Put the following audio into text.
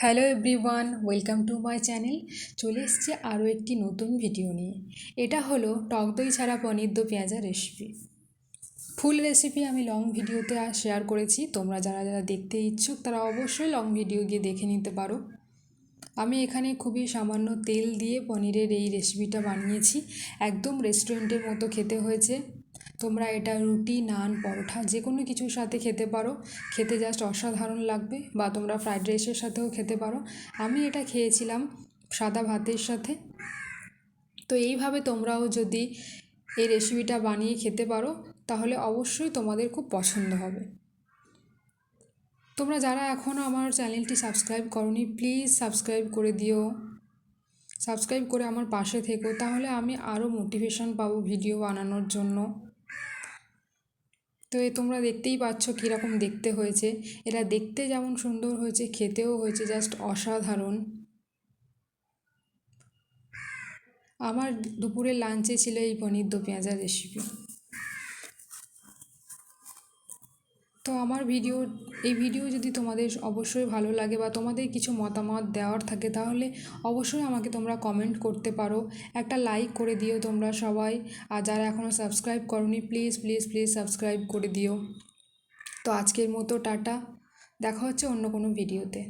Hello everyone, welcome to my channel. চলে এসছে আরও একটি নতুন ভিডিও নিয়ে। এটা হলো টক দই ছাড়া পনির দো পেঁয়াজা রেসিপি। ফুল রেসিপি আমি লং ভিডিওতে শেয়ার করেছি। তোমরা যারা যারা দেখতে ইচ্ছুক তারা অবশ্যই লং ভিডিও গিয়ে দেখে নিতে পারো। আমি এখানে খুবই সামান্য তেল দিয়ে পনিরের এই রেসিপিটা বানিয়েছি। একদম রেস্টুরেন্টের মতো খেতে হয়েছে। তোমরা এটা রুটি, নান, পরোটা যে কোনো কিছুর সাথে খেতে পারো। খেতে জাস্ট অসাধারণ লাগবে। বা তোমরা ফ্রাইড রাইসের সাথেও খেতে পারো। আমি এটা খেয়েছিলাম সাদা ভাতের সাথে। তো এইভাবে তোমরাও যদি এই রেসিপিটা বানিয়ে খেতে পারো তাহলে অবশ্যই তোমাদের খুব পছন্দ হবে। তোমরা যারা এখনও আমার চ্যানেলটি সাবস্ক্রাইব করোনি প্লিজ সাবস্ক্রাইব করে দিও। সাবস্ক্রাইব করে আমার পাশে থেকো, তাহলে আমি আরও মোটিভেশন পাবো ভিডিও বানানোর জন্য। তো তোমরা দেখতেই পাচ্ছ কীরকম দেখতে হয়েছে। এটা দেখতে যেমন সুন্দর হয়েছে, খেতেও হয়েছে জাস্ট অসাধারণ। আমার দুপুরের লাঞ্চে ছিল এই পনির দো পেঁয়াজা রেসিপি। তো আমার এই ভিডিও যদি তোমাদের অবশ্যই ভালো লাগে বা তোমাদের কিছু মতামত দেওয়ার থাকে তাহলে অবশ্যই আমাকে তোমরা কমেন্ট করতে পারো। একটা লাইক করে দিও তোমরা সবাই। আর যারা এখনও সাবস্ক্রাইব করোনি প্লিজ প্লিজ প্লিজ সাবস্ক্রাইব করে দিও। তো আজকের মতো টাটা, দেখা হচ্ছে অন্য কোনো ভিডিওতে।